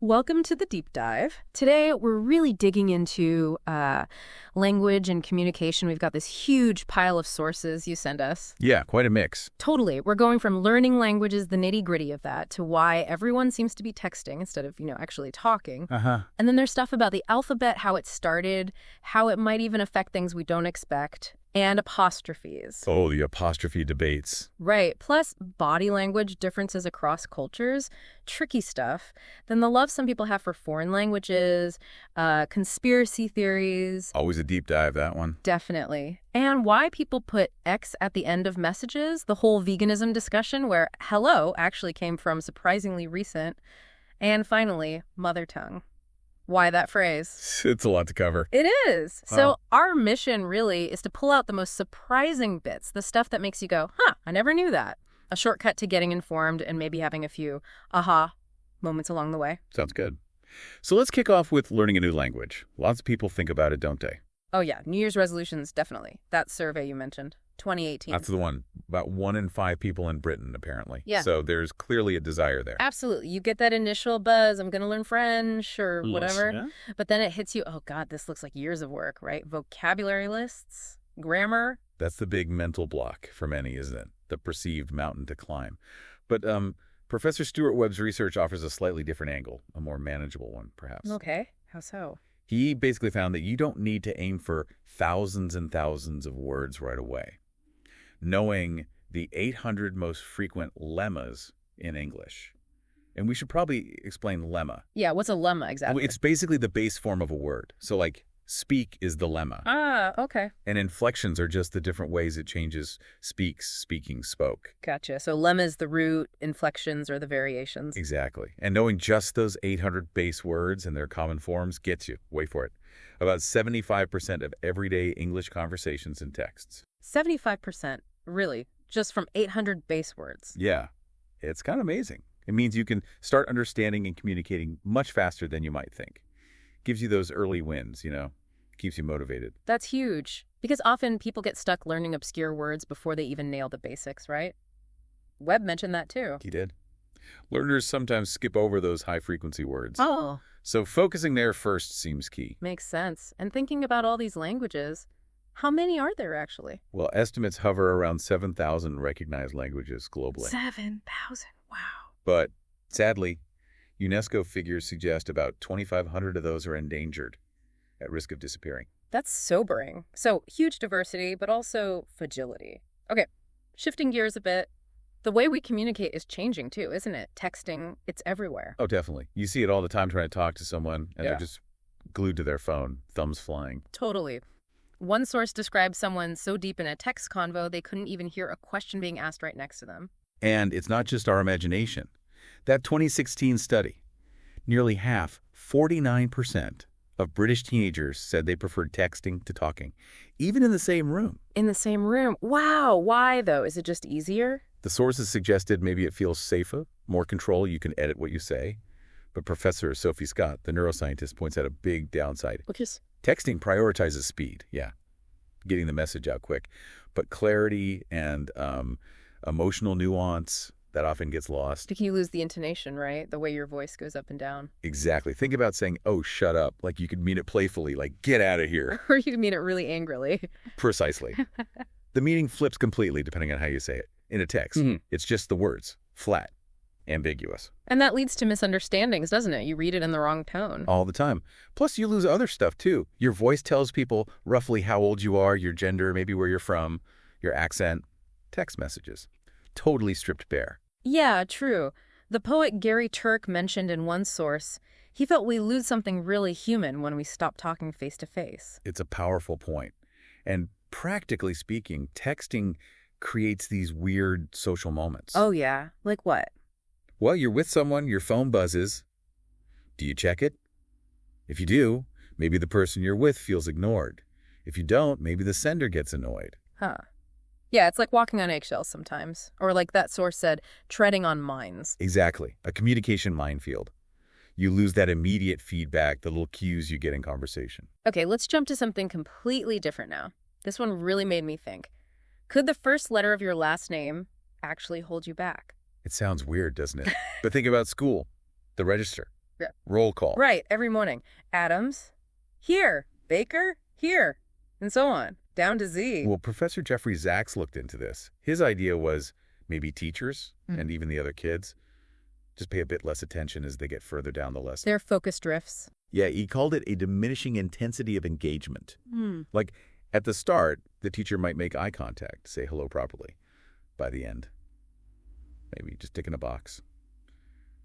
Welcome to the deep dive. Today, we're really digging into language and communication. We've got this huge pile of sources you send us. Yeah, quite a mix. Totally. We're going from learning languages, the nitty-gritty of that, to why everyone seems to be texting instead of, actually talking. And then there's stuff about the alphabet, how it started, how it might even affect things we don't expect, and apostrophes. Oh, the apostrophe debates. Right. Plus body language differences across cultures, tricky stuff. Then the love some people have for foreign languages, conspiracy theories. Always a deep dive, that one. Definitely. And why people put X at the end of messages, the whole veganism discussion where hello actually came from surprisingly recent. And finally, mother tongue. Why that phrase? It's a lot to cover. It is. So our mission really is to pull out the most surprising bits, the stuff that makes you go, I never knew that. A shortcut to getting informed and maybe having a few aha moments along the way. Sounds good. So let's kick off with learning a new language. Lots of people think about it, don't they? Oh, yeah. New Year's resolutions, definitely. That survey you mentioned, 2018. That's the one. About 1 in 5 people in Britain, apparently. Yeah. So there's clearly a desire there. Absolutely. You get that initial buzz, I'm going to learn French or whatever. Yeah. But then it hits you, oh, God, this looks like years of work, right? Vocabulary lists, grammar. That's the big mental block for many, isn't it? The perceived mountain to climb. But Professor Stuart Webb's research offers a slightly different angle, a more manageable one, perhaps. Okay. How so? He basically found that you don't need to aim for thousands and thousands of words right away. Knowing the 800 most frequent lemmas in English. And we should probably explain lemma. Yeah, what's a lemma exactly? It's basically the base form of a word. So like speak is the lemma. Ah, okay. And inflections are just the different ways it changes speaks, speaking, spoke. Gotcha. So lemma is the root, inflections are the variations. Exactly. And knowing just those 800 base words and their common forms gets you, wait for it, about 75% of everyday English conversations and texts. 75%, really, just from 800 base words. Yeah, it's kind of amazing. It means you can start understanding and communicating much faster than you might think. Gives you those early wins, keeps you motivated. That's huge, because often people get stuck learning obscure words before they even nail the basics, right? Webb mentioned that too. He did. Learners sometimes skip over those high-frequency words. Oh. So focusing there first seems key. Makes sense. And thinking about all these languages, how many are there actually? Well, estimates hover around 7,000 recognized languages globally. 7,000, wow. But sadly, UNESCO figures suggest about 2,500 of those are endangered, at risk of disappearing. That's sobering. So huge diversity, but also fragility. Okay, shifting gears a bit. The way we communicate is changing too, isn't it? Texting, it's everywhere. Oh, definitely. You see it all the time trying to talk to someone, and Yeah. they're just glued to their phone, thumbs flying. Totally. One source described someone so deep in a text convo they couldn't even hear a question being asked right next to them. And it's not just our imagination. That 2016 study, nearly half, 49%, of British teenagers said they preferred texting to talking, even in the same room. In the same room? Wow. Why, though? Is it just easier? The sources suggested maybe it feels safer, more control, you can edit what you say. But Professor Sophie Scott, the neuroscientist, points out a big downside. Which is? Texting prioritizes speed, getting the message out quick. But clarity and emotional nuance, that often gets lost. You lose the intonation, right? The way your voice goes up and down. Exactly. Think about saying, oh, shut up. Like you could mean it playfully, like get out of here. Or you mean it really angrily. Precisely. The meaning flips completely depending on how you say it. In a text, It's just the words, flat, ambiguous. And that leads to misunderstandings, doesn't it? You read it in the wrong tone. All the time. Plus, you lose other stuff, too. Your voice tells people roughly how old you are, your gender, maybe where you're from, your accent. Text messages. Totally stripped bare. Yeah, true. The poet Gary Turk mentioned in one source, he felt we lose something really human when we stop talking face to face. It's a powerful point. And practically speaking, texting creates these weird social moments. Oh, yeah? Like what? Well, you're with someone, your phone buzzes. Do you check it? If you do, maybe the person you're with feels ignored. If you don't, maybe the sender gets annoyed. Huh. Yeah, it's like walking on eggshells sometimes. Or like that source said, treading on mines. Exactly. A communication minefield. You lose that immediate feedback, the little cues you get in conversation. Okay, let's jump to something completely different now. This one really made me think. Could the first letter of your last name actually hold you back? It sounds weird, doesn't it? But think about school, the register. Yeah. Roll call. Right, every morning. Adams, here. Baker, here. And so on, down to Z. Well, Professor Jeffrey Zaks looked into this. His idea was maybe teachers and even the other kids just pay a bit less attention as they get further down the lesson. Their focus drifts. Yeah, he called it a diminishing intensity of engagement. Like, at the start, the teacher might make eye contact, say hello properly. By the end, maybe just tick in a box.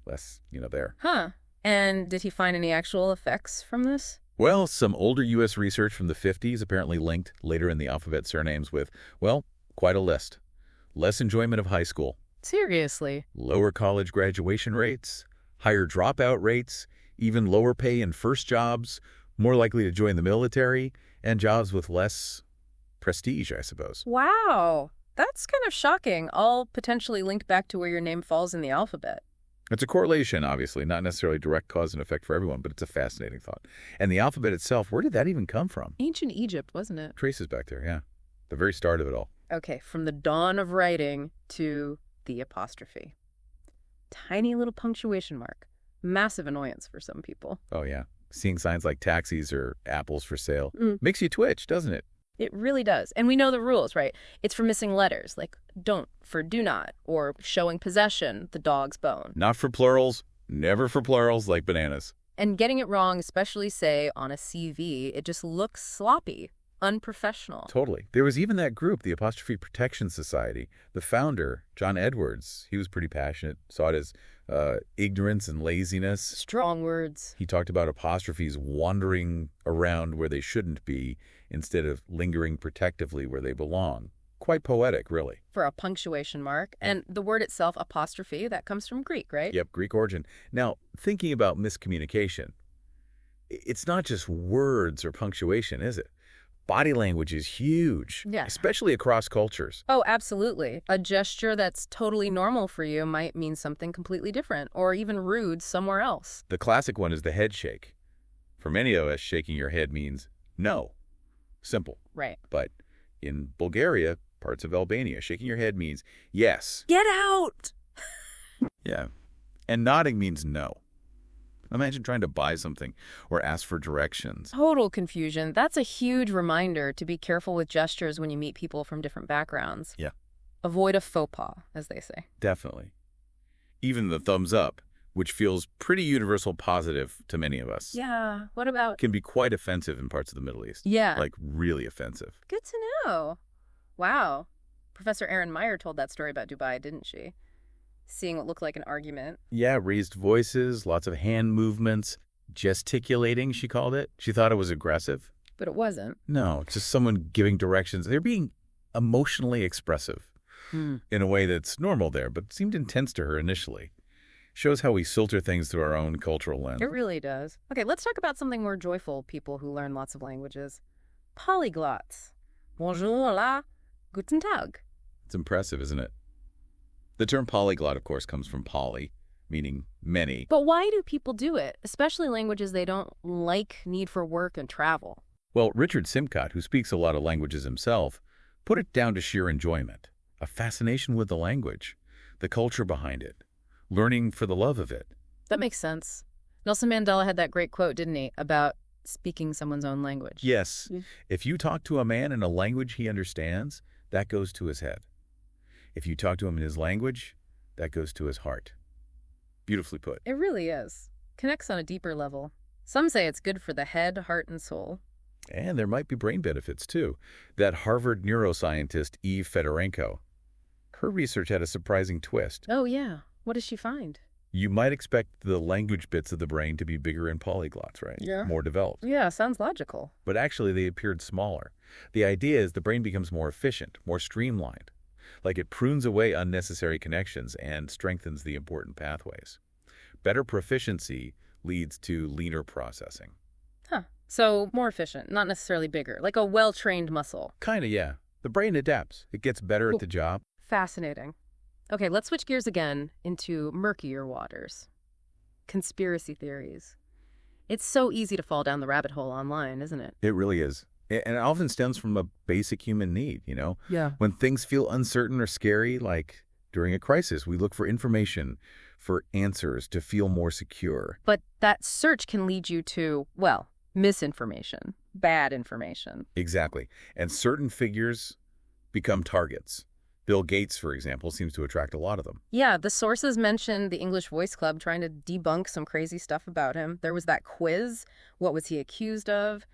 Less, there. Huh. And did he find any actual effects from this? Well, some older U.S. research from the 50s apparently linked later in the alphabet surnames with, well, quite a list. Less enjoyment of high school. Seriously? Lower college graduation rates, higher dropout rates, even lower pay in first jobs, more likely to join the military, and jobs with less prestige, I suppose. Wow. That's kind of shocking, all potentially linked back to where your name falls in the alphabet. It's a correlation, obviously, not necessarily direct cause and effect for everyone, but it's a fascinating thought. And the alphabet itself, where did that even come from? Ancient Egypt, wasn't it? Traces back there, yeah. The very start of it all. Okay, from the dawn of writing to the apostrophe. Tiny little punctuation mark. Massive annoyance for some people. Oh, yeah. Seeing signs like taxis or apples for sale makes you twitch, doesn't it? It really does. And we know the rules, right? It's for missing letters, like don't for do not, or showing possession, the dog's bone. Not for plurals, never for plurals like bananas. And getting it wrong, especially, say, on a CV, it just looks sloppy, unprofessional. Totally. There was even that group, the Apostrophe Protection Society. The founder, John Edwards, he was pretty passionate, saw it as ignorance and laziness. Strong words. He talked about apostrophes wandering around where they shouldn't be instead of lingering protectively where they belong. Quite poetic, really. For a punctuation mark. And the word itself, apostrophe, that comes from Greek, right? Yep, Greek origin. Now, thinking about miscommunication, it's not just words or punctuation, is it? Body language is huge, Yeah. especially across cultures. Oh, absolutely. A gesture that's totally normal for you might mean something completely different, or even rude somewhere else. The classic one is the head shake. For many of us, shaking your head means no. Simple. Right. But in Bulgaria, parts of Albania, shaking your head means yes. Get out! Yeah. And nodding means no. Imagine trying to buy something or ask for directions. Total confusion. That's a huge reminder to be careful with gestures when you meet people from different backgrounds. Yeah. Avoid a faux pas, as they say. Definitely. Even the thumbs up, which feels pretty universal positive to many of us. Yeah. What about... Can be quite offensive in parts of the Middle East. Yeah. Like really offensive. Good to know. Wow. Professor Erin Meyer told that story about Dubai, didn't she? Seeing what looked like an argument. Yeah, raised voices, lots of hand movements, gesticulating, she called it. She thought it was aggressive. But it wasn't. No, it's just someone giving directions. They're being emotionally expressive in a way that's normal there, but seemed intense to her initially. Shows how we filter things through our own cultural lens. It really does. Okay, let's talk about something more joyful, people who learn lots of languages. Polyglots. Bonjour, la, guten Tag. It's impressive, isn't it? The term polyglot, of course, comes from poly, meaning many. But why do people do it, especially languages they don't need for work and travel? Well, Richard Simcott, who speaks a lot of languages himself, put it down to sheer enjoyment, a fascination with the language, the culture behind it, learning for the love of it. That makes sense. Nelson Mandela had that great quote, didn't he, about speaking someone's own language? Yes. If you talk to a man in a language he understands, that goes to his head. If you talk to him in his language, that goes to his heart. Beautifully put. It really is. Connects on a deeper level. Some say it's good for the head, heart, and soul. And there might be brain benefits, too. That Harvard neuroscientist Eve Fedorenko, her research had a surprising twist. Oh, yeah. What does she find? You might expect the language bits of the brain to be bigger in polyglots, right? Yeah. More developed. Yeah, sounds logical. But actually, they appeared smaller. The idea is the brain becomes more efficient, more streamlined. Like it prunes away unnecessary connections and strengthens the important pathways. Better proficiency leads to leaner processing. Huh. So more efficient, not necessarily bigger, like a well-trained muscle. Kinda, yeah. The brain adapts. It gets better at the job. Fascinating. Okay, let's switch gears again into murkier waters. Conspiracy theories. It's so easy to fall down the rabbit hole online, isn't it? It really is. And it often stems from a basic human need, you know? Yeah. When things feel uncertain or scary, like during a crisis, we look for information for answers to feel more secure. But that search can lead you to, well, misinformation, bad information. Exactly. And certain figures become targets. Bill Gates, for example, seems to attract a lot of them. Yeah, the sources mentioned the English Voice Club trying to debunk some crazy stuff about him. There was that quiz. What was he accused of?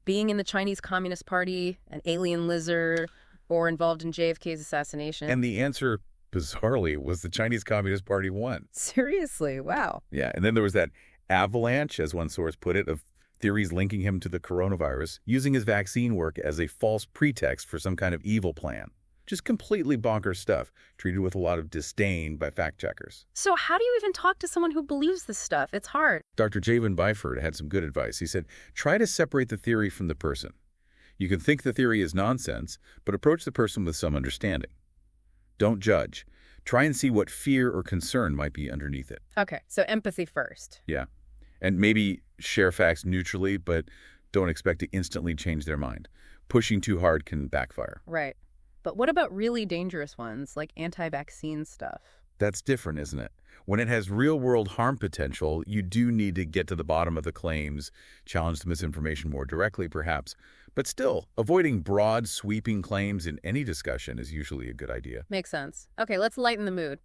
Being in the Chinese Communist Party, an alien lizard, or involved in JFK's assassination. And the answer, bizarrely, was the Chinese Communist Party won. Seriously, wow. Yeah, and then there was that avalanche, as one source put it, of theories linking him to the coronavirus, using his vaccine work as a false pretext for some kind of evil plan. Just completely bonkers stuff, treated with a lot of disdain by fact-checkers. So how do you even talk to someone who believes this stuff? It's hard. Dr. Javen Byford had some good advice. He said, try to separate the theory from the person. You can think the theory is nonsense, but approach the person with some understanding. Don't judge. Try and see what fear or concern might be underneath it. Okay, so empathy first. Yeah. And maybe share facts neutrally, but don't expect to instantly change their mind. Pushing too hard can backfire. Right. But what about really dangerous ones, like anti-vaccine stuff? That's different, isn't it? When it has real-world harm potential, you do need to get to the bottom of the claims, challenge the misinformation more directly, perhaps. But still, avoiding broad, sweeping claims in any discussion is usually a good idea. Makes sense. Okay, let's lighten the mood.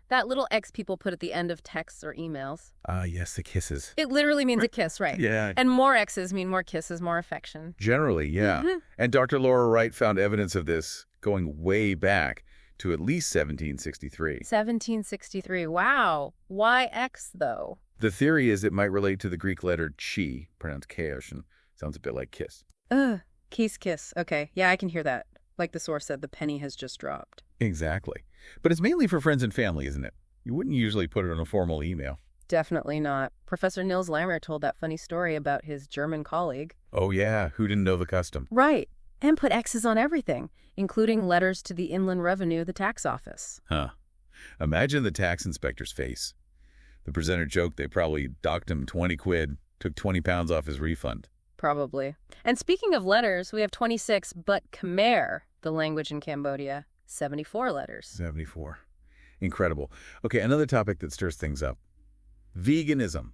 That little X people put at the end of texts or emails. Ah, yes, the kisses. It literally means a kiss, right? Yeah. And more X's mean more kisses, more affection. Generally, yeah. And Dr. Laura Wright found evidence of this going way back to at least 1763. 1763, wow. Why X, though? The theory is it might relate to the Greek letter chi, pronounced K-ocean. Sounds a bit like kiss. Ugh, kiss. Okay, yeah, I can hear that. Like the source said, the penny has just dropped. Exactly. But it's mainly for friends and family, isn't it? You wouldn't usually put it on a formal email. Definitely not. Professor Nils Lammer told that funny story about his German colleague. Oh, yeah. Who didn't know the custom? Right. And put X's on everything, including letters to the Inland Revenue, the tax office. Huh. Imagine the tax inspector's face. The presenter joked they probably docked him 20 quid, took 20 pounds off his refund. Probably. And speaking of letters, we have 26, but Khmer, the language in Cambodia, 74 letters. 74. Incredible. Okay, another topic that stirs things up. Veganism.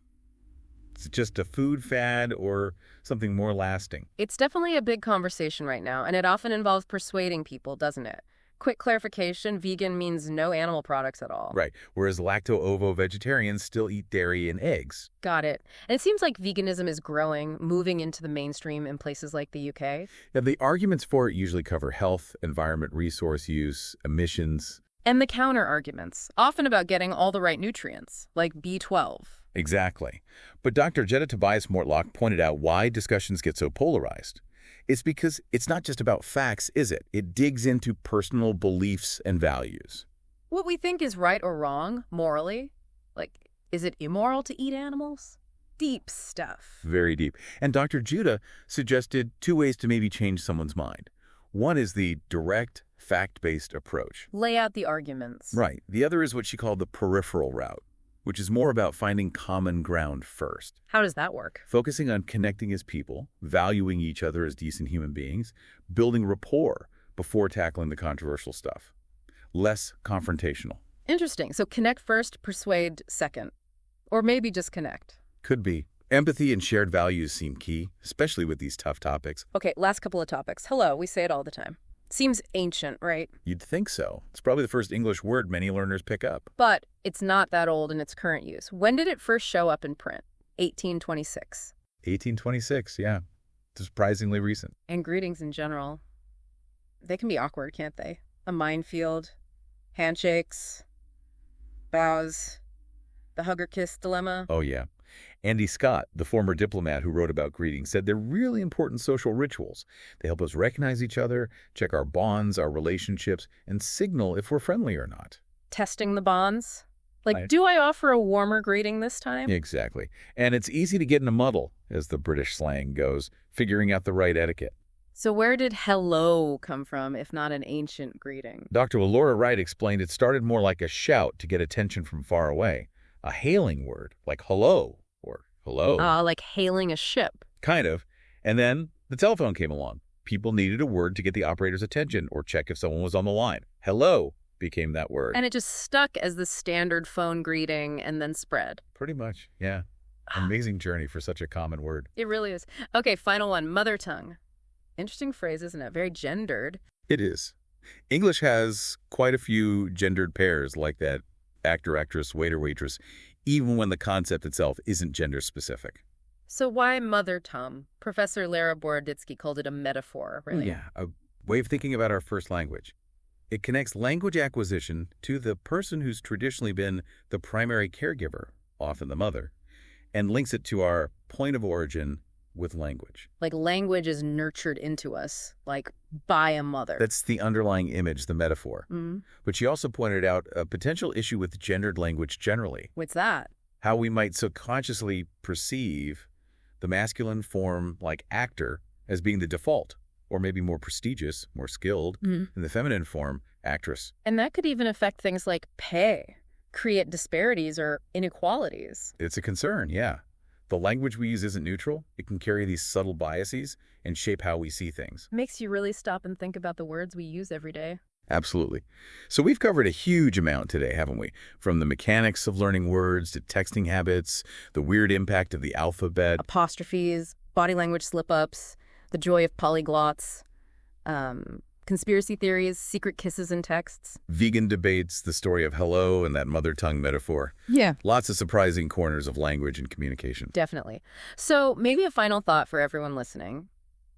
Is it just a food fad or something more lasting? It's definitely a big conversation right now, and it often involves persuading people, doesn't it? Quick clarification, vegan means no animal products at all. Right, whereas lacto-ovo-vegetarians still eat dairy and eggs. Got it. And it seems like veganism is growing, moving into the mainstream in places like the UK. Yeah, the arguments for it usually cover health, environment, resource use, emissions. And the counter-arguments, often about getting all the right nutrients, like B12. Exactly. But Dr. Jetta Tobias Mortlock pointed out why discussions get so polarized. It's because it's not just about facts, is it? It digs into personal beliefs and values. What we think is right or wrong, morally. Like, is it immoral to eat animals? Deep stuff. Very deep. And Dr. Judah suggested two ways to maybe change someone's mind. One is the direct, fact-based approach. Lay out the arguments. Right. The other is what she called the peripheral route, which is more about finding common ground first. How does that work? Focusing on connecting as people, valuing each other as decent human beings, building rapport before tackling the controversial stuff. Less confrontational. Interesting. So connect first, persuade second. Or maybe just connect. Could be. Empathy and shared values seem key, especially with these tough topics. Okay, last couple of topics. Hello, we say it all the time. Seems ancient, right? You'd think so. It's probably the first English word many learners pick up. But it's not that old in its current use. When did it first show up in print? 1826. 1826, yeah. Surprisingly recent. And greetings in general. They can be awkward, can't they? A minefield. Handshakes. Bows. The hug-or-kiss dilemma. Oh, yeah. Andy Scott, the former diplomat who wrote about greetings, said they're really important social rituals. They help us recognize each other, check our bonds, our relationships, and signal if we're friendly or not. Testing the bonds? Like, do I offer a warmer greeting this time? Exactly. And it's easy to get in a muddle, as the British slang goes, figuring out the right etiquette. So where did hello come from, if not an ancient greeting? Dr. Laura Wright explained it started more like a shout to get attention from far away. A hailing word, like hello. Or hello. Like hailing a ship. Kind of. And then the telephone came along. People needed a word to get the operator's attention or check if someone was on the line. Hello. became that word. And it just stuck as the standard phone greeting and then spread. Pretty much, yeah. Amazing journey for such a common word. It really is. Okay, final one, mother tongue. Interesting phrase, isn't it? Very gendered. It is. English has quite a few gendered pairs like that actor, actress, waiter, waitress, even when the concept itself isn't gender specific. So why mother tongue? Professor Lara Boroditsky called it a metaphor, really. Yeah, a way of thinking about our first language. It connects language acquisition to the person who's traditionally been the primary caregiver, often the mother, and links it to our point of origin with language. Like language is nurtured into us, like by a mother. That's the underlying image, the metaphor. Mm-hmm. But she also pointed out a potential issue with gendered language generally. What's that? How we might subconsciously perceive the masculine form, like actor, as being the default, or maybe more prestigious, more skilled, and the feminine form, actress. And that could even affect things like pay, create disparities or inequalities. It's a concern, yeah. The language we use isn't neutral. It can carry these subtle biases and shape how we see things. Makes you really stop and think about the words we use every day. Absolutely. So we've covered a huge amount today, haven't we? From the mechanics of learning words to texting habits, the weird impact of the alphabet. Apostrophes, body language slip-ups, the joy of polyglots, conspiracy theories, secret kisses in texts. Vegan debates, the story of hello, and that mother tongue metaphor. Yeah. Lots of surprising corners of language and communication. Definitely. So maybe a final thought for everyone listening.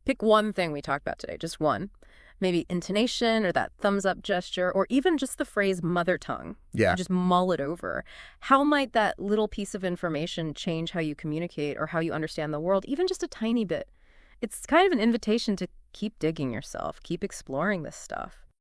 Pick one thing we talked about today, just one. Maybe intonation or that thumbs up gesture or even just the phrase mother tongue. Yeah. Just mull it over. How might that little piece of information change how you communicate or how you understand the world, even just a tiny bit? It's kind of an invitation to keep digging yourself, keep exploring this stuff.